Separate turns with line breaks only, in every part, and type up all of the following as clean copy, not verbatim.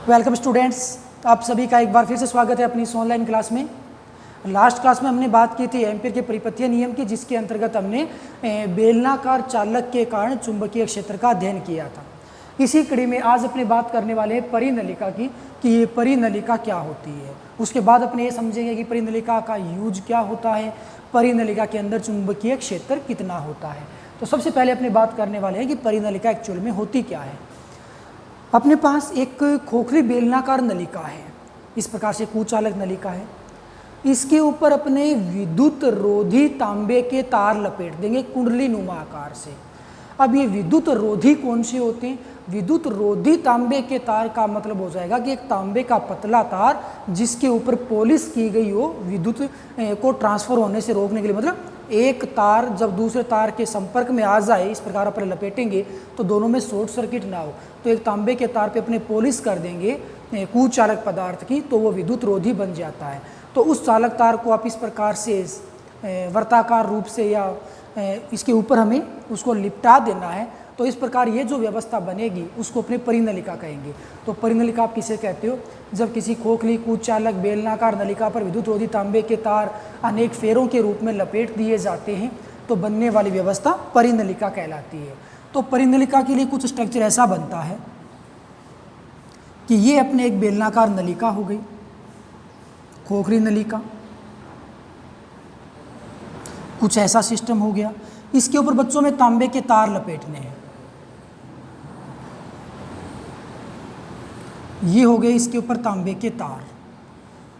Welcome students, आप सभी का एक बार फिर से स्वागत है अपनी इस ऑनलाइन क्लास में। लास्ट क्लास में हमने बात की थी एम्पीयर के परिपथीय नियम की, जिसके अंतर्गत हमने बेलनाकार चालक के कारण चुंबकीय क्षेत्र का अध्ययन किया था। इसी कड़ी में आज अपने बात करने वाले हैं परिनलिका की कि ये परिनलिका क्या होती है। उसके बाद अपने ये समझेंगे कि परिनलिका का यूज क्या होता है, परिनलिका के अंदर चुंबकीय क्षेत्र कितना होता है। तो सबसे पहले अपने बात करने वाले हैं कि परिनलिका एक्चुअल में होती क्या है। अपने पास एक खोखली बेलनाकार नलिका है, इस प्रकार से कुचालक नलिका है। इसके ऊपर अपने विद्युत रोधी तांबे के तार लपेट देंगे कुंडली नुमा आकार से। अब ये विद्युत रोधी कौन से होते हैं? विद्युत रोधी तांबे के तार का मतलब हो जाएगा कि एक तांबे का पतला तार जिसके ऊपर पॉलिश की गई हो विद्युत को ट्रांसफर होने से रोकने के लिए। मतलब एक तार जब दूसरे तार के संपर्क में आ जाए, इस प्रकार अपने लपेटेंगे तो दोनों में शॉर्ट सर्किट ना हो, तो एक तांबे के तार पे अपने पॉलिश कर देंगे कुचालक पदार्थ की, तो वो विद्युत रोधी बन जाता है। तो उस चालक तार को आप इस प्रकार से वर्ताकार रूप से या इसके ऊपर हमें उसको लिपटा देना है। तो इस प्रकार ये जो व्यवस्था बनेगी उसको अपने परिनलिका कहेंगे। तो परिनलिका आप किसे कहते हो? जब किसी खोखली कुचालक बेलनाकार नलिका पर विद्युत रोधी तांबे के तार अनेक फेरों के रूप में लपेट दिए जाते हैं तो बनने वाली व्यवस्था परिनलिका कहलाती है। तो परिनलिका के लिए कुछ स्ट्रक्चर ऐसा बनता है कि ये अपने एक बेलनाकार नलिका हो गई, खोखली नलिका, कुछ ऐसा सिस्टम हो गया। इसके ऊपर बच्चों में तांबे के तार लपेटने हैं, ये हो गए इसके ऊपर तांबे के तार।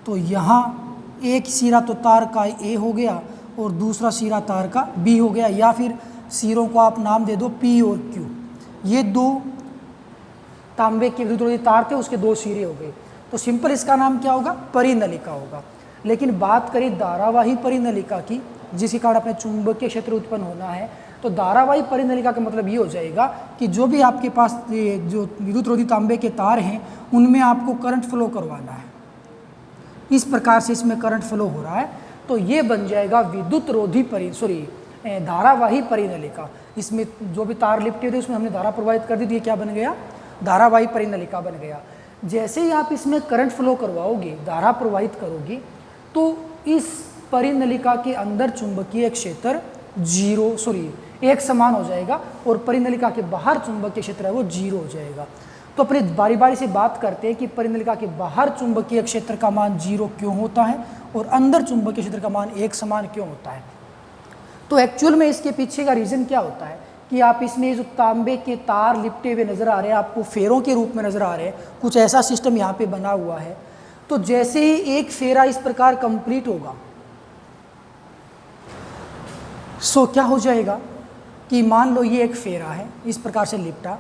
तो यहाँ एक सिरा तो तार का ए हो गया और दूसरा सिरा तार का बी हो गया, या फिर सिरों को आप नाम दे दो पी और क्यू। ये दो तांबे के विद्युत रोधी तार थे, उसके दो सिरे हो गए। तो सिंपल इसका नाम क्या होगा? परिनलिका होगा। लेकिन बात करें धारावाही परिनलिका की, जिसके कारण अपने चुंबकीय क्षेत्र उत्पन्न होना है, तो धारावाही परिनलिका का मतलब ये हो जाएगा कि जो भी आपके पास जो विद्युत रोधी तांबे के तार हैं उनमें आपको करंट फ्लो करवाना है। इस प्रकार से इसमें करंट फ्लो हो रहा है, तो ये बन जाएगा विद्युत रोधी धारावाही परिनलिका। इसमें जो भी तार लिपटे थे उसमें हमने धारा प्रवाहित कर दी, तो ये क्या बन गया? धारावाही परिनलिका बन गया। जैसे ही आप इसमें करंट फ्लो करवाओगे, धारा प्रवाहित करोगे, तो इस परिनलिका के अंदर चुंबकीय क्षेत्र एक समान हो जाएगा और परिनलिका के बाहर चुंबकीय क्षेत्र है वो 0 हो जाएगा। तो अपने बारी बारी से बात करते हैं कि परिनलिका के बाहर चुंबकीय क्षेत्र का मान 0 क्यों होता है और अंदर चुंबकीय क्षेत्र का मान एक समान क्यों होता है। तो एक्चुअल में इसके पीछे का रीज़न क्या होता है कि आप इसमें जो तांबे के तार लिपटे हुए नज़र आ रहे हैं, आपको फेरों के रूप में नज़र आ रहे हैं, कुछ ऐसा सिस्टम यहाँ पे बना हुआ है। तो जैसे ही एक फेरा इस प्रकार कंप्लीट होगा, सो क्या हो जाएगा कि मान लो ये एक फेरा है, इस प्रकार से लिपटा,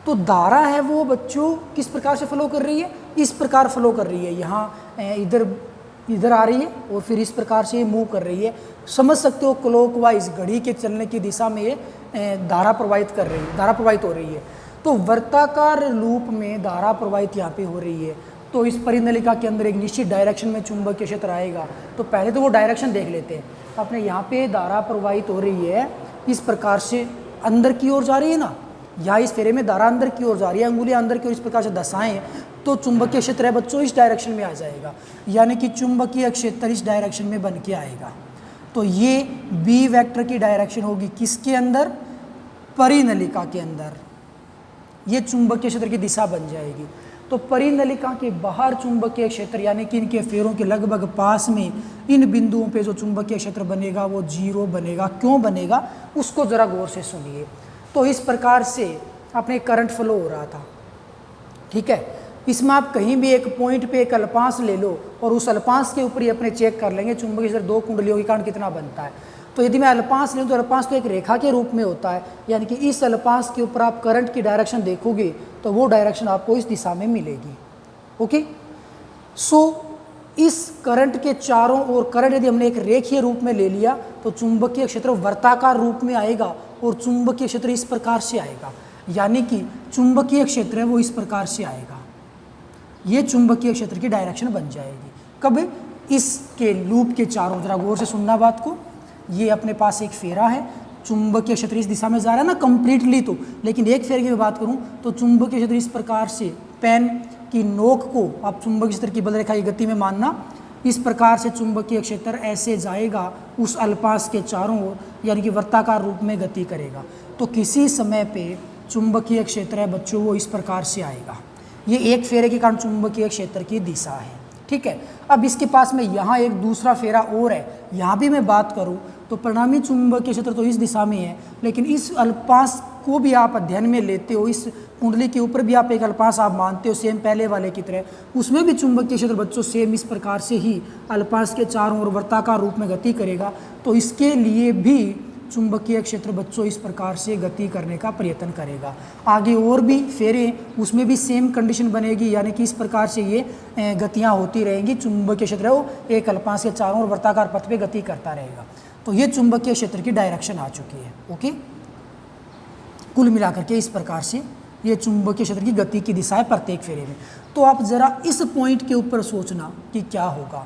तो धारा है वो बच्चों किस प्रकार से फ्लो कर रही है? इस प्रकार फ्लो कर रही है। यहाँ इधर आ रही है और फिर इस प्रकार से मूव कर रही है। समझ सकते हो क्लॉकवाइज घड़ी के चलने की दिशा में ये धारा प्रवाहित कर रही है, धारा प्रवाहित हो रही है। तो वर्ताकार लूप में धारा प्रवाहित यहाँ पे हो रही है। तो इस परिनलिका के अंदर एक निश्चित डायरेक्शन में चुंबकीय क्षेत्र आएगा। तो पहले तो वो डायरेक्शन देख लेते हैं। अपने यहाँ पे धारा प्रवाहित हो रही है, इस प्रकार से अंदर की ओर जा रही है ना, या इस फेरे में धारा अंदर की ओर जा रही है, अंगुलियाँ अंदर की ओर इस प्रकार से दसाएं तो चुंबकीय क्षेत्र है बच्चों इस डायरेक्शन में आ जाएगा, यानी कि चुंबकीय क्षेत्र इस डायरेक्शन में बन के आएगा। तो ये बी वेक्टर की डायरेक्शन होगी किसके अंदर? परिनलिका के अंदर। ये चुंबकीय क्षेत्र की दिशा बन जाएगी। तो परिनलिका के बाहर चुंबकीय क्षेत्र यानी कि इनके फेरों के लगभग पास में इन बिंदुओं पे जो चुंबकीय क्षेत्र बनेगा वो 0 बनेगा। क्यों बनेगा उसको ज़रा गौर से सुनिए। तो इस प्रकार से अपने करंट फ्लो हो रहा था, ठीक है। इसमें आप कहीं भी एक पॉइंट पे एक अल्पांश ले लो और उस अल्पांश के ऊपर ही अपने चेक कर लेंगे चुंबकीय क्षेत्र दो कुंडलियों के कारण कितना बनता है। तो यदि मैं अल्पांश लूँ तो अल्पांश तो एक रेखा के रूप में होता है, यानी कि इस अल्पांश के ऊपर आप करंट की डायरेक्शन देखोगे तो वो डायरेक्शन आपको इस दिशा में मिलेगी। ओके, सो इस करंट के चारों ओर करंट यदि हमने एक रेखीय रूप में ले लिया तो चुंबकीय क्षेत्र वर्ताकार रूप में आएगा और चुंबकीय क्षेत्र इस प्रकार से आएगा, यानी कि चुंबकीय क्षेत्र है वो इस प्रकार से आएगा। ये चुंबकीय क्षेत्र की डायरेक्शन बन जाएगी। कब? इसके लूप के चारों, जरा गौर से सुनना बात को। ये अपने पास एक फेरा है, चुंबकीय क्षेत्र इस दिशा में जा रहा है ना कंप्लीटली, तो लेकिन एक फेरे की मैं बात करूं तो चुंबकीय क्षेत्र इस प्रकार से पेन की नोक को आप चुंबकीय क्षेत्र की बल रेखा की गति में मानना, इस प्रकार से चुंबकीय क्षेत्र ऐसे जाएगा उस अल्पांश के चारों ओर, यानी कि वृत्ताकार रूप में गति करेगा। तो किसी समय पे चुंबकीय क्षेत्र है बच्चों वो इस प्रकार से आएगा। ये एक फेरे के कारण चुंबकीय क्षेत्र की दिशा है, ठीक है। अब इसके पास में यहाँ एक दूसरा फेरा और है, यहाँ भी मैं बात करूँ तो परिणामी चुंबकीय क्षेत्र तो इस दिशा में है, लेकिन इस अल्पांश को भी आप अध्ययन में लेते हो, इस कुंडली के ऊपर भी आप एक अल्पांश आप मानते हो सेम पहले वाले की तरह, उसमें भी चुंबकीय क्षेत्र बच्चों सेम इस प्रकार से ही अल्पांश के चारों ओर वृत्ताकार रूप में गति करेगा। तो इसके लिए भी चुंबकीय क्षेत्र बच्चों इस प्रकार से गति करने का प्रयत्न करेगा। आगे और भी फेरे उसमें भी सेम कंडीशन बनेगी, यानी कि इस प्रकार से ये गतियाँ होती रहेंगी। चुंबकीय क्षेत्र वो एक अल्पांश के चारों ओर वृत्ताकार पथ पे गति करता रहेगा। तो ये चुंबकीय क्षेत्र की डायरेक्शन आ चुकी है। ओके, कुल मिलाकर के इस प्रकार से ये चुंबकीय क्षेत्र की गति की दिशा है प्रत्येक फेरे में। तो आप जरा इस पॉइंट के ऊपर सोचना कि क्या होगा।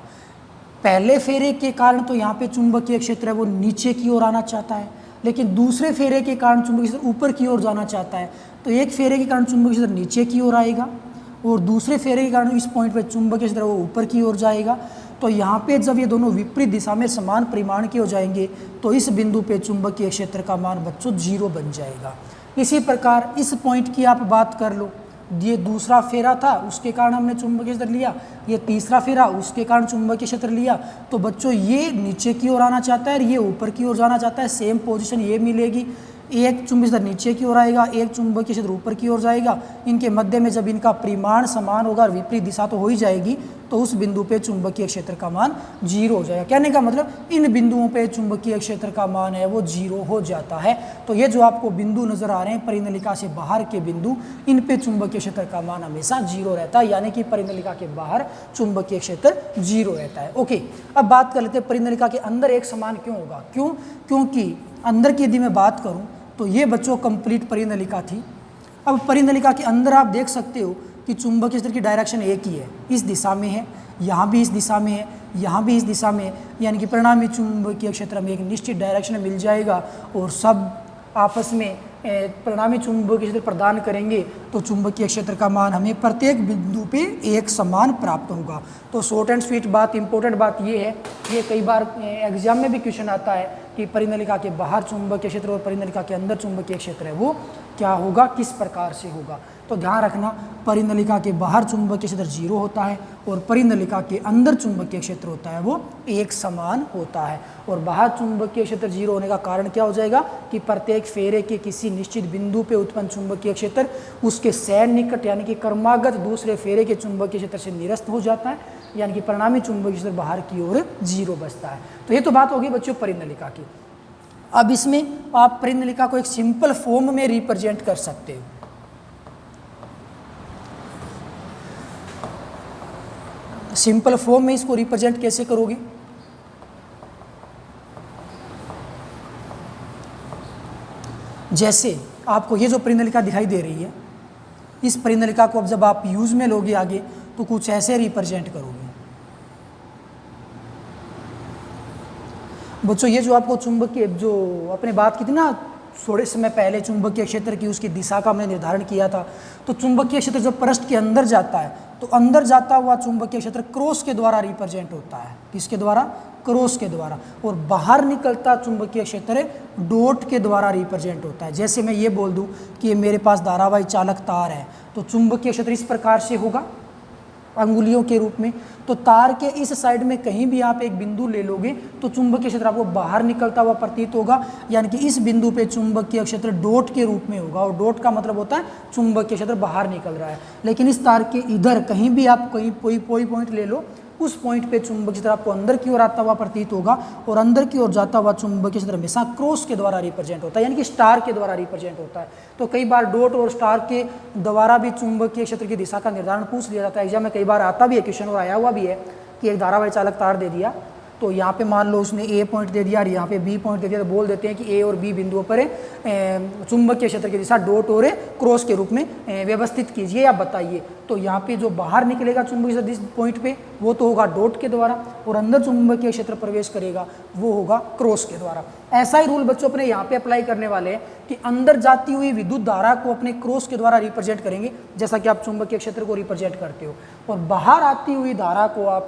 पहले फेरे के कारण तो यहाँ पे चुंबकीय क्षेत्र है वो नीचे की ओर आना चाहता है, लेकिन दूसरे फेरे के कारण चुंबकीय क्षेत्र ऊपर की ओर जाना चाहता है। तो एक फेरे के कारण चुंबकीय क्षेत्र नीचे की ओर आएगा और दूसरे फेरे के कारण इस पॉइंट पे चुंबकीय क्षेत्र वो ऊपर की ओर जाएगा। तो यहाँ पे जब ये दोनों विपरीत दिशा में समान परिमाण के हो जाएंगे तो इस बिंदु पे चुंबकीय क्षेत्र का मान बच्चों 0 बन जाएगा। इसी प्रकार इस पॉइंट की आप बात कर लो, ये दूसरा फेरा था उसके कारण हमने चुंबकीय क्षेत्र लिया, ये तीसरा फेरा उसके कारण चुंबकीय क्षेत्र लिया। तो बच्चों ये नीचे की ओर आना चाहता है और ये ऊपर की ओर जाना चाहता है, सेम पोजीशन ये मिलेगी। एक चुंबकीय क्षेत्र नीचे की ओर आएगा, एक चुंबकीय क्षेत्र ऊपर की ओर जाएगा। इनके मध्य में जब इनका परिमाण समान होगा और विपरीत दिशा तो हो ही जाएगी, तो उस बिंदु पे चुंबकीय क्षेत्र का मान 0 हो जाएगा। कहने का मतलब इन बिंदुओं पे चुंबकीय क्षेत्र का मान है वो 0 हो जाता है। तो ये जो आपको बिंदु नजर आ रहे हैं परिनलिका से बाहर के बिंदु, इन पे चुंबकीय क्षेत्र का मान हमेशा 0 रहता है, यानी कि परिनलिका के बाहर चुंबकीय क्षेत्र 0 रहता है। ओके, अब बात कर लेते हैं परिनलिका के अंदर एक समान क्यों होगा। क्योंकि अंदर की यदि मैं बात करूँ तो ये बच्चों कंप्लीट परिनलिका थी। अब परिनलिका के अंदर आप देख सकते हो कि चुंबकीय क्षेत्र की डायरेक्शन एक ही है, इस दिशा में है, यहाँ भी इस दिशा में है, यहाँ भी इस दिशा में है, यानी कि परिणामी चुंबकीय क्षेत्र में एक निश्चित डायरेक्शन में मिल जाएगा और सब आपस में परिणामी चुंबकीय क्षेत्र प्रदान करेंगे तो चुंबकीय क्षेत्र का मान हमें प्रत्येक बिंदु पे एक समान प्राप्त होगा। तो शॉर्ट एंड स्वीट बात, इंपॉर्टेंट बात ये है, ये कई बार एग्जाम में भी क्वेश्चन आता है कि परिनलिका के बाहर चुंबकीय क्षेत्र और परिनलिका के अंदर चुंबकीय क्षेत्र है वो क्या होगा, किस प्रकार से होगा। तो ध्यान रखना, परिनलिका के बाहर चुंबकीय क्षेत्र 0 होता है और परिनलिका के अंदर चुंबकीय क्षेत्र होता है वो एक समान होता है। और बाहर चुंबकीय क्षेत्र 0 होने का कारण क्या हो जाएगा कि प्रत्येक फेरे के किसी निश्चित बिंदु पे उत्पन्न चुंबकीय क्षेत्र उसके सैनिकट यानी कि क्रमागत दूसरे फेरे के चुंबकीय क्षेत्र से निरस्त हो जाता है, यानी कि परिणामी चुंबकीय क्षेत्र बाहर की ओर 0 बचता है। तो ये तो बात होगी बच्चों परिनलिका की। अब इसमें आप परिनलिका को एक सिंपल फॉर्म में रिप्रेजेंट कर सकते हो। सिंपल फॉर्म में इसको रिप्रेजेंट कैसे करोगे, जैसे आपको ये जो परिनलिका दिखाई दे रही है, इस परिनलिका को अब जब आप यूज में लोगे आगे तो कुछ ऐसे रिप्रेजेंट करोगे। बच्चों ये जो आपको चुंबकीय जो अपने बात की थी ना थोड़े समय पहले चुंबकीय क्षेत्र की उसकी दिशा का मैंने निर्धारण किया था, तो चुंबकीय क्षेत्र जब पृष्ठ के अंदर जाता है तो अंदर जाता हुआ चुंबकीय क्षेत्र क्रॉस के द्वारा रिप्रेजेंट होता है। किसके द्वारा? क्रॉस के द्वारा। और बाहर निकलता चुंबकीय क्षेत्र डॉट के द्वारा रिप्रेजेंट होता है। जैसे मैं ये बोल दूं कि ये मेरे पास धारावाही चालक तार है तो चुंबकीय क्षेत्र इस प्रकार से होगा अंगुलियों के रूप में। तो तार के इस साइड में कहीं भी आप एक बिंदु ले लोगे तो चुंबकीय क्षेत्र आपको बाहर निकलता हुआ प्रतीत होगा, यानी कि इस बिंदु पे चुंबकीय क्षेत्र डॉट के रूप में होगा। और डॉट का मतलब होता है चुंबकीय क्षेत्र बाहर निकल रहा है। लेकिन इस तार के इधर कहीं भी आप कोई पॉइंट ले लो, उस पॉइंट पे चुंबकीय क्षेत्र आपको अंदर की ओर आता हुआ प्रतीत होगा और अंदर की ओर जाता हुआ चुंबकीय क्षेत्र हमेशा क्रॉस के द्वारा रिप्रेजेंट होता है, यानी कि स्टार के द्वारा रिप्रेजेंट होता है। तो कई बार डॉट और स्टार के द्वारा भी चुंबकीय क्षेत्र की दिशा का निर्धारण पूछ लिया जाता है। एग्जाम में कई बार आता भी है क्वेश्चन और आया हुआ भी है कि एक धारावाही चालक तार दे दिया तो यहाँ पे मान लो उसने ए पॉइंट दे दिया और यहाँ पे बी पॉइंट दे दिया, तो बोल देते हैं कि ए और बी बिंदुओं पर चुंबकीय क्षेत्र की दिशा डॉट और क्रॉस के रूप में व्यवस्थित कीजिए या बताइए। तो यहाँ पे जो बाहर निकलेगा चुंबकीय क्षेत्र पॉइंट पे वो तो होगा डॉट के द्वारा, और अंदर चुंबकीय क्षेत्र प्रवेश करेगा वो होगा क्रॉस के द्वारा। ऐसा ही रूल बच्चों अपने यहाँ पे अप्लाई करने वाले हैं कि अंदर जाती हुई विद्युत धारा को अपने क्रॉस के द्वारा रिप्रेजेंट करेंगे, जैसा कि आप चुंबकीय क्षेत्र को रिप्रेजेंट करते हो, और बाहर आती हुई धारा को आप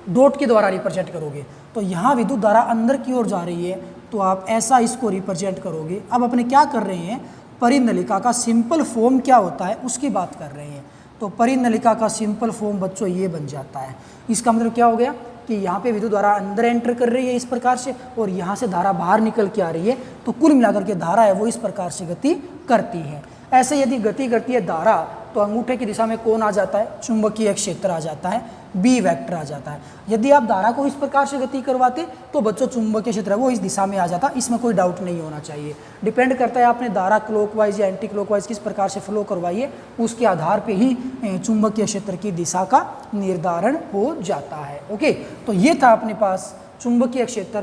डॉट के द्वारा रिप्रेजेंट करोगे। तो यहाँ विद्युत धारा अंदर की ओर जा रही है तो आप ऐसा इसको रिप्रेजेंट करोगे। अब अपने क्या कर रहे हैं, परिनलिका का सिंपल फॉर्म क्या होता है उसकी बात कर रहे हैं। तो परिनलिका का सिंपल फॉर्म बच्चों ये बन जाता है। इसका मतलब क्या हो गया कि यहाँ पे विद्युत धारा अंदर एंटर कर रही है इस प्रकार से, और यहाँ से धारा बाहर निकल के आ रही है, तो कुल मिलाकर के धारा है वो इस प्रकार से गति करती है। ऐसे यदि गति करती है धारा तो अंगूठे की दिशा में कौन आ जाता है, चुंबकीय क्षेत्र आ जाता है, बी वेक्टर आ जाता है। यदि आप धारा को इस प्रकार से गति करवाते तो बच्चों चुंबकीय क्षेत्र वो इस दिशा में आ जाता, इसमें कोई डाउट नहीं होना चाहिए। डिपेंड करता है आपने धारा क्लॉकवाइज या एंटी क्लॉकवाइज किस प्रकार से फ्लो करवाई है, उसके आधार पे ही चुंबकीय क्षेत्र की दिशा का निर्धारण हो जाता है। ओके, तो ये था अपने पास चुंबकीय क्षेत्र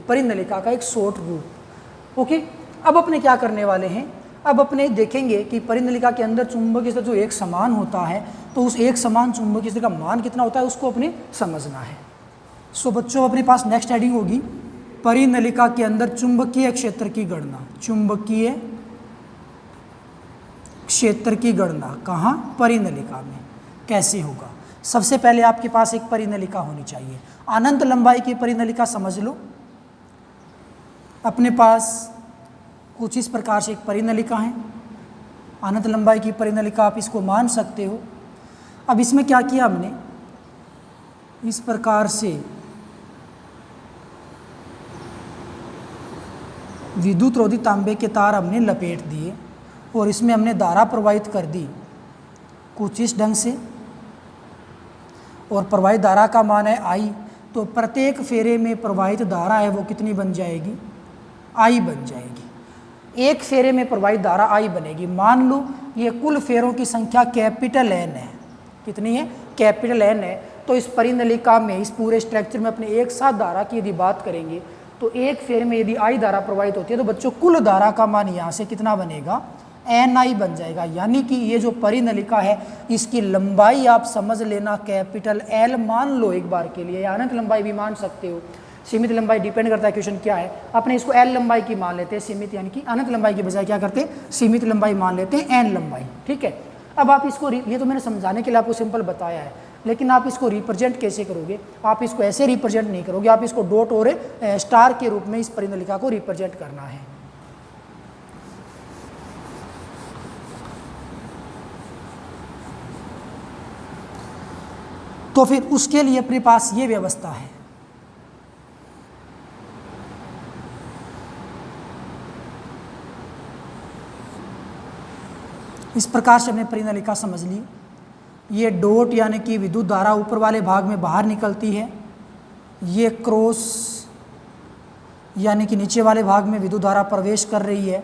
परिनलिका का एक शॉर्ट रूप। ओके, अब अपने क्या करने वाले हैं, अब अपने देखेंगे कि परिनलिका के अंदर चुंबकीय क्षेत्र जो एक समान होता है तो उस एक समान चुंबकीय क्षेत्र का मान कितना होता है उसको अपने समझना है। सो बच्चों अपने पास नेक्स्ट हेडिंग होगी परिनलिका के अंदर चुंबकीय क्षेत्र की गणना। चुंबकीय क्षेत्र की गणना कहाँ, परिनलिका में कैसे होगा। सबसे पहले आपके पास एक परिनलिका होनी चाहिए। अनंत लंबाई की परिनलिका समझ लो। अपने पास कुछ इस प्रकार से एक परिनलिका है, अनंत लंबाई की परिनलिका, आप इसको मान सकते हो। अब इसमें क्या किया हमने, इस प्रकार से विद्युत रोधी तांबे के तार हमने लपेट दिए और इसमें हमने धारा प्रवाहित कर दी कुछ इस ढंग से, और प्रवाहित धारा का मान है I। तो प्रत्येक फेरे में प्रवाहित धारा है वो कितनी बन जाएगी, I बन जाएगी। एक फेरे में प्रवाहित धारा I बनेगी। मान लो ये कुल फेरों की संख्या कैपिटल N है, कितनी है, कैपिटल N है। तो इस परिनलिका में, इस पूरे स्ट्रक्चर में अपने एक साथ धारा की यदि बात करेंगे तो एक फेरे में यदि I धारा प्रवाहित होती है तो बच्चों कुल धारा का मान यहाँ से कितना बनेगा, NI बन जाएगा। यानी कि ये जो परिनलिका है इसकी लंबाई आप समझ लेना कैपिटल L मान लो एक बार के लिए, या अनंत लंबाई भी मान सकते हो। सीमित लंबाई डिपेंड करता है क्वेश्चन क्या है, अपने इसको L लंबाई की मान लेते हैं, सीमित यानी कि अनंत लंबाई के बजाय क्या करते हैं, सीमित लंबाई मान लेते हैं, N लंबाई। ठीक है, अब आप इसको, ये तो मैंने समझाने के लिए आपको सिंपल बताया है, लेकिन आप इसको रिप्रेजेंट कैसे करोगे, आप इसको ऐसे रिप्रेजेंट नहीं करोगे, आप इसको डॉट और स्टार के रूप में इस परिनलिका को रिप्रेजेंट करना है। तो फिर उसके लिए अपने पास ये व्यवस्था है। इस प्रकार से हमने परिनलिका समझ ली। ये डॉट यानी कि विद्युत धारा ऊपर वाले भाग में बाहर निकलती है, ये क्रॉस यानी कि नीचे वाले भाग में विद्युत धारा प्रवेश कर रही है।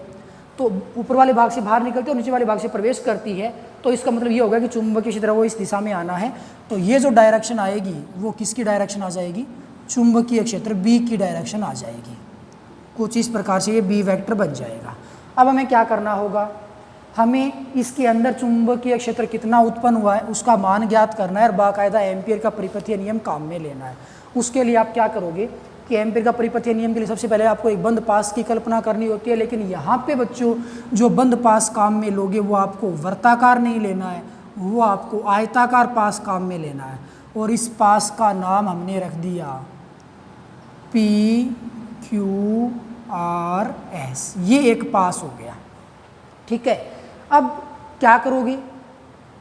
तो ऊपर वाले भाग से बाहर निकलती है और नीचे वाले भाग से प्रवेश करती है, तो इसका मतलब ये होगा कि चुंबकीय क्षेत्र वो इस दिशा में आना है। तो ये जो डायरेक्शन आएगी वो किसकी डायरेक्शन आ जाएगी, चुंबकीय क्षेत्र बी की डायरेक्शन आ जाएगी। कुछ इस प्रकार से ये बी वेक्टर बन जाएगा। अब हमें क्या करना होगा, हमें इसके अंदर चुंबकीय क्षेत्र कितना उत्पन्न हुआ है उसका मान ज्ञात करना है और बाकायदा एम्पियर का परिपथीय नियम काम में लेना है। उसके लिए आप क्या करोगे कि एम्पियर का परिपथीय नियम के लिए सबसे पहले आपको एक बंद पास की कल्पना करनी होती है, लेकिन यहाँ पे बच्चों जो बंद पास काम में लोगे वो आपको वर्ताकार नहीं लेना है, वो आपको आयताकार पास काम में लेना है। और इस पास का नाम हमने रख दिया PQRS, ये एक पास हो गया। ठीक है, अब क्या करोगे,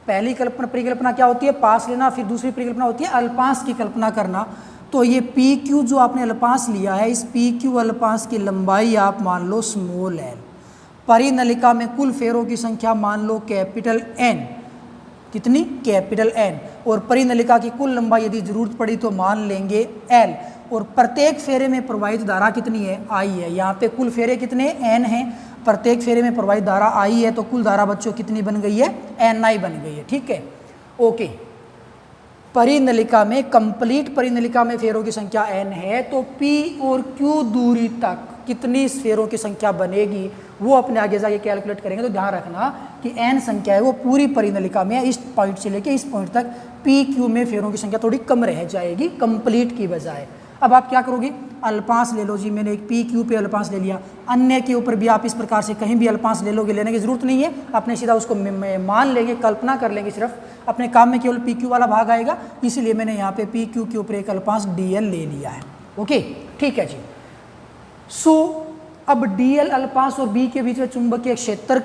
पहली कल्पना परिकल्पना क्या होती है, पास लेना, फिर दूसरी परिकल्पना होती है अल्पांश की कल्पना करना। तो ये PQ जो आपने अल्पांश लिया है, इस PQ अल्पांश की लंबाई आप मान लो स्मॉल l। परिनलिका में कुल फेरों की संख्या मान लो कैपिटल N, कितनी, कैपिटल N। और परिनलिका की कुल लंबाई यदि जरूरत पड़ी तो मान लेंगे L। और प्रत्येक फेरे में प्रवाहित धारा कितनी है, I है। यहाँ पे कुल फेरे कितने, N हैं, प्रत्येक फेरे में प्रवाहित धारा I है, तो कुल धारा बच्चों कितनी बन गई है, NI बन गई है। ठीक है, ओके। परिनलिका में, कंप्लीट परिनलिका में फेरों की संख्या n है, तो p और q दूरी तक कितनी स्फेरों की संख्या बनेगी वो अपने आगे जाके कैलकुलेट करेंगे। तो ध्यान रखना कि n संख्या है वो पूरी परिनलिका में, इस पॉइंट से लेके इस पॉइंट तक p q में फेरों की संख्या थोड़ी कम रह जाएगी कंप्लीट की बजाय। अब आप क्या करोगे, अल्पांश ले लो जी, मैंने एक पी क्यू पे अल्पांश ले लिया, अन्य के ऊपर भी आप इस प्रकार से कहीं भी अल्पांश ले लोगे, लेने की जरूरत नहीं है, अपने सीधा उसको मान लेंगे, कल्पना कर लेंगे, सिर्फ अपने काम में केवल पी क्यू वाला भाग आएगा, इसीलिए मैंने यहाँ पे पी क्यू के ऊपर एक अल्पांश डी एल ले लिया है। ओके, ठीक है जी। सो अब डी एल अल्पांश और बी के बीच में चुंबकीय क्षेत्र,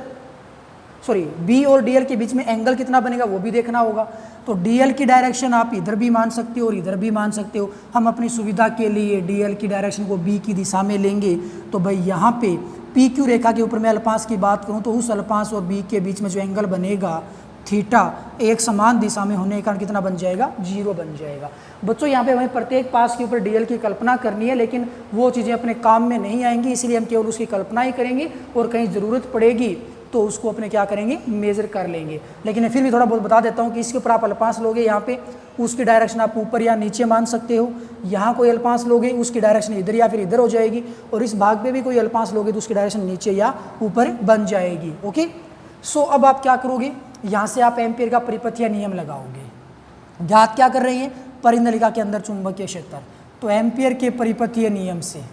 सॉरी बी और डी एल के बीच में एंगल कितना बनेगा वो भी देखना होगा। तो डी एल की डायरेक्शन आप इधर भी मान सकते हो और इधर भी मान सकते हो। हम अपनी सुविधा के लिए डी एल की डायरेक्शन को बी की दिशा में लेंगे। तो भाई यहाँ पे पी क्यू रेखा के ऊपर मैं अल्पांश की बात करूँ तो उस अल्पांश और बी के बीच में जो एंगल बनेगा थीटा एक समान दिशा में होने के कारण कितना बन जाएगा, 0 बन जाएगा। बच्चों यहाँ पे हमें प्रत्येक पास के ऊपर डीएल की कल्पना करनी है, लेकिन वो चीज़ें अपने काम में नहीं आएंगी, इसलिए हम केवल उसकी कल्पना ही करेंगे और कहीं ज़रूरत पड़ेगी तो उसको अपने क्या करेंगे, मेज़र कर लेंगे। लेकिन फिर भी थोड़ा बहुत बता देता हूँ कि इसके ऊपर आप अल्पांश लोगे, यहाँ पे उसकी डायरेक्शन आप ऊपर या नीचे मान सकते हो। यहाँ कोई अल्पांश लोगे उसकी डायरेक्शन इधर या फिर इधर हो जाएगी, और इस भाग पे भी कोई अल्पांश लोगे तो उसकी डायरेक्शन नीचे या ऊपर बन जाएगी। ओके, सो अब आप क्या करोगे, यहाँ से आप एम्पियर का परिपथीय नियम लगाओगे। ज्ञात क्या कर रही है, परिनलिका के अंदर चुंबकीय क्षेत्र। तो एम्पियर के परिपथीय नियम से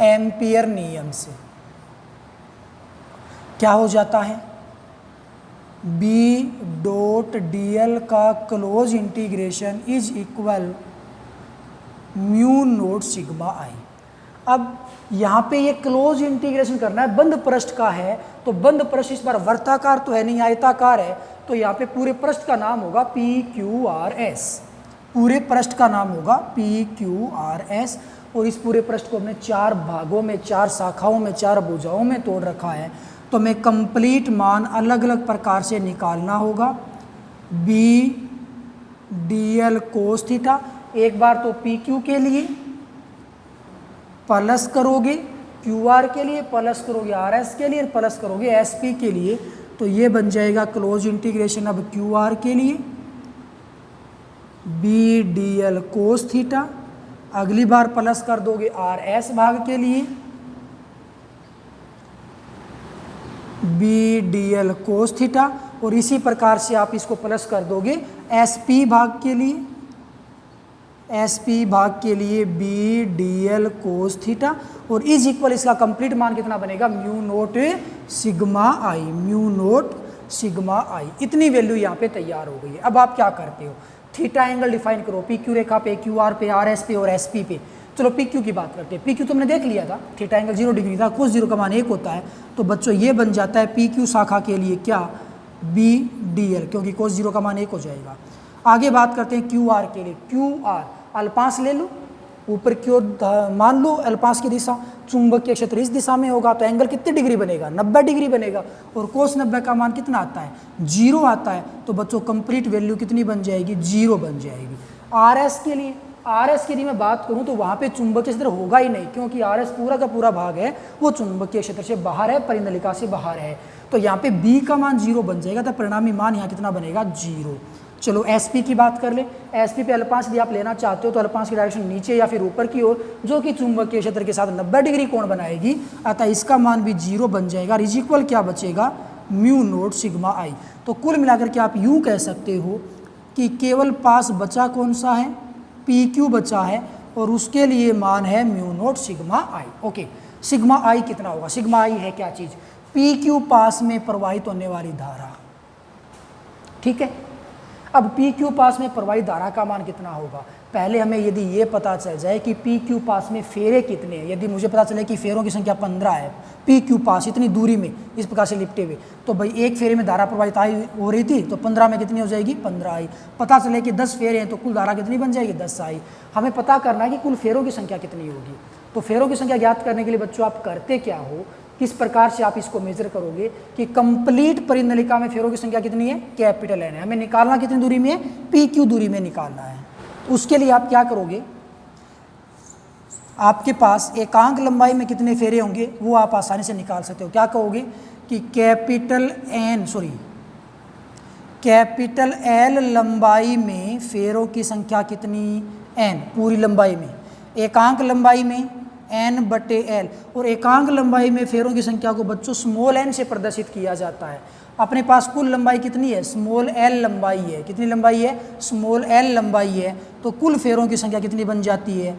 एम्पियर नियम से क्या हो जाता है, बी डॉट डी एल का close integration is equal mu naught sigma I. अब यहाँ पे ये क्लोज इंटीग्रेशन करना है, बंद पृष्ठ का है, तो बंद पृष्ठ इस बार वर्ताकार तो है नहीं, आयताकार है, तो यहाँ पे पूरे पृष्ठ का नाम होगा पी क्यू आर एस। पूरे पृष्ठ का नाम होगा पी क्यू आर एस। और इस पूरे पृष्ठ को हमने 4 भागों में, 4 शाखाओं में, 4 भुजाओं में तोड़ रखा है। तो हमें कंप्लीट मान अलग अलग प्रकार से निकालना होगा। B d l cos theta, एक बार तो पी क्यू के लिए प्लस करोगे, क्यू आर के लिए प्लस करोगे, आर एस के लिए प्लस करोगे, एस पी के लिए, तो ये बन जाएगा क्लोज इंटीग्रेशन अब क्यू आर के लिए b d l cos theta. अगली बार प्लस कर दोगे आर एस भाग के लिए b d l cos theta, और इसी प्रकार से आप इसको प्लस कर दोगे एस पी भाग के लिए, एस पी भाग के लिए b d l cos theta, और इज इक्वल इसका कंप्लीट मान कितना बनेगा, mu naught sigma i, mu naught sigma i. इतनी वैल्यू यहाँ पे तैयार हो गई है। अब आप क्या करते हो, थीटा एंगल डिफाइन करो, पी क्यू रेखा पे, क्यू आर पे, आर एस पे और एस पी पे। चलो पी क्यू की बात करते हैं। पी क्यू तुमने देख लिया था, थीटा एंगल 0 डिग्री था, कोस 0 का मान 1 होता है। तो बच्चों ये बन जाता है पी क्यू शाखा के लिए क्या, बी डी एल, क्योंकि कोस 0 का मान 1 हो जाएगा। आगे बात करते हैं क्यू आर के लिए। क्यू आर अल्पांश ले लो, ऊपर की ओर मान लो अल्पांश की दिशा, चुंबकीय क्षेत्र इस दिशा में होगा, तो एंगल कितने डिग्री बनेगा, 90 डिग्री बनेगा, और कोस 90 का मान कितना आता है, 0 आता है। तो बच्चों कंप्लीट वैल्यू कितनी बन जाएगी, 0 बन जाएगी। आर एस के लिए, आर एस की यदि मैं बात करूं तो वहाँ पे चुंबकीय क्षेत्र होगा ही नहीं, क्योंकि आर एस पूरा का पूरा भाग है वो चुंबकीय क्षेत्र से बाहर है, परिनलिका से बाहर है। तो यहाँ पे बी का मान 0 बन जाएगा, तो परिणामी मान यहाँ कितना बनेगा, 0। चलो एसपी की बात कर ले। एसपी पे अल्पांश यदि आप लेना चाहते हो तो अल्पांश की डायरेक्शन नीचे या फिर ऊपर की ओर, जो कि चुंबकीय क्षेत्र के साथ 90 डिग्री कोण बनाएगी, अतः इसका मान भी 0 बन जाएगा। इज इक्वल क्या बचेगा, म्यू नोट सिग्मा आई। तो कुल मिलाकर के आप यूँ कह सकते हो कि केवल पास बचा कौन सा है, पी क्यू बचा है, और उसके लिए मान है म्यू नोट सिग्मा आई। ओके, सिग्मा आई कितना होगा, सिग्मा आई है क्या चीज़, पी क्यू पास में प्रवाहित होने वाली धारा। ठीक है, अब पी क्यू पास में प्रवाहित धारा का मान कितना होगा। पहले हमें यदि ये पता चल जाए कि पी क्यू पास में फेरे कितने हैं, यदि मुझे पता चले कि फेरों की संख्या 15 है पी क्यू पास इतनी दूरी में इस प्रकार से लिपटे हुए, तो भाई एक फेरे में धारा प्रवाहित आई हो रही थी, तो 15 में कितनी हो जाएगी, 15 आई। पता चले कि 10 फेरे हैं तो कुल धारा कितनी बन जाएगी, 10 आई। हमें पता करना है कि कुल फेरों की संख्या कितनी होगी। तो फेरों की संख्या ज्ञात करने के लिए बच्चों आप करते क्या हो, किस प्रकार से आप इसको मेजर करोगे कि कंप्लीट परिनलिका में फेरों की संख्या कितनी है, कैपिटल एन है। हमें निकालना कितनी दूरी में है, पी क्यू दूरी में निकालना है। उसके लिए आप क्या करोगे, आपके पास एकांक लंबाई में कितने फेरे होंगे वो आप आसानी से निकाल सकते हो। क्या कहोगे कि कैपिटल एल लंबाई में फेरों की संख्या कितनी, एन, पूरी लंबाई में, एकांक लंबाई में n/l, और एकांक लंबाई में फेरों की संख्या को बच्चों स्मॉल n से प्रदर्शित किया जाता है। अपने पास कुल लंबाई कितनी है, स्मॉल l लंबाई है, कितनी लंबाई है, स्मॉल l लंबाई है, तो कुल फेरों की संख्या कितनी बन जाती है,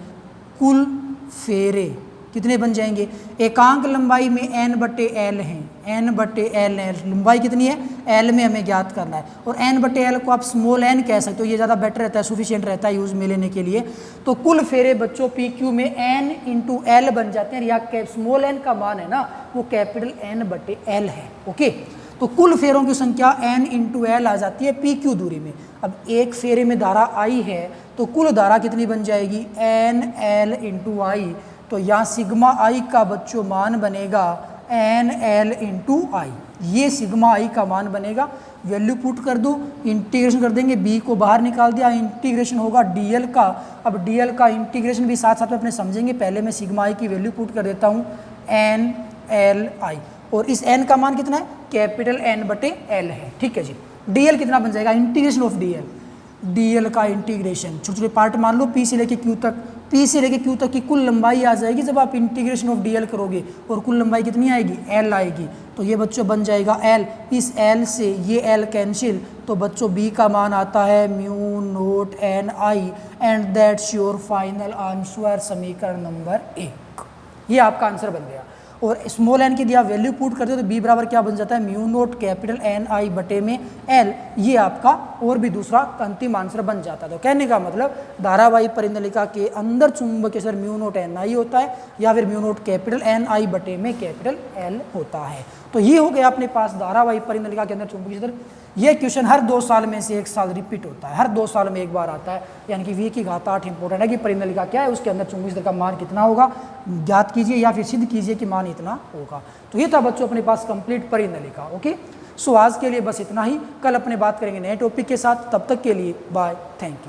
कुल फेरे कितने बन जाएंगे, एकांक लंबाई में n/l है, n/l है, लंबाई कितनी है, l में हमें ज्ञात करना है, और n/l को आप स्मॉल n कह सकते हो, ये ज़्यादा बेटर रहता है, सुफिशियंट रहता है यूज़ में लेने के लिए। तो कुल फेरे बच्चों PQ में n/l बन जाते हैं, या स्मॉल n का मान है ना वो कैपिटल n/l है। ओके, तो कुल फेरों की संख्या n/l आ जाती है PQ दूरी में। अब एक फेरे में धारा I है तो कुल धारा कितनी बन जाएगी, nl/I, तो यहाँ सिग्मा I का बच्चों मान बनेगा nl/I, ये सिग्मा I का मान बनेगा। वैल्यू पुट कर दो, इंटीग्रेशन कर देंगे, b को बाहर निकाल दिया, इंटीग्रेशन होगा dl का। अब dl का इंटीग्रेशन भी साथ साथ में अपने समझेंगे, पहले मैं सिग्मा I की वैल्यू पुट कर देता हूँ nl/I, और इस n का मान कितना है, कैपिटल n/l है। ठीक है जी, dl कितना बन जाएगा, इंटीग्रेशन ऑफ dl का इंटीग्रेशन, छोटे छोटे पार्ट मान लो, p से लेके q तक, p से लेके q तक की कुल लंबाई आ जाएगी जब आप इंटीग्रेशन ऑफ dl करोगे, और कुल लंबाई कितनी आएगी, l आएगी, तो ये बच्चों बन जाएगा l, इस l से ये l कैंसिल, तो बच्चों b का मान आता है μ0 ni, and that's your final answer, समीकरण नंबर 1। ये आपका आंसर बन गया। और स्मॉल n की दिया वैल्यू पुट करते हो तो b बराबर क्या बन जाता है, μ0 कैपिटल ni बटे में l, ये आपका और भी दूसरा अंतिम आंसर बन जाता है। तो कहने का मतलब धारावाही परिनलिका के अंदर चुंबकीय क्षेत्र μ0 ni होता है, या फिर μ0 कैपिटल ni बटे में कैपिटल l होता है। तो ये हो गया अपने पास धारावाही परिनलिका के अंदर चुंबकीय क्षेत्र। ये क्वेश्चन हर 2 साल में से 1 साल रिपीट होता है, हर 2 साल में एक बार आता है, यानी कि v की घात 8 इंपॉर्टेंट है कि परिनलिका क्या है, उसके अंदर चुंबकीय क्षेत्र का मान कितना होगा ज्ञात कीजिए, या फिर सिद्ध कीजिए कि मान इतना होगा। तो ये था बच्चों अपने पास कंप्लीट परिनलिका। ओके, सो आज के लिए बस इतना ही, कल अपने बात करेंगे नए टॉपिक के साथ, तब तक के लिए बाय, थैंक यू।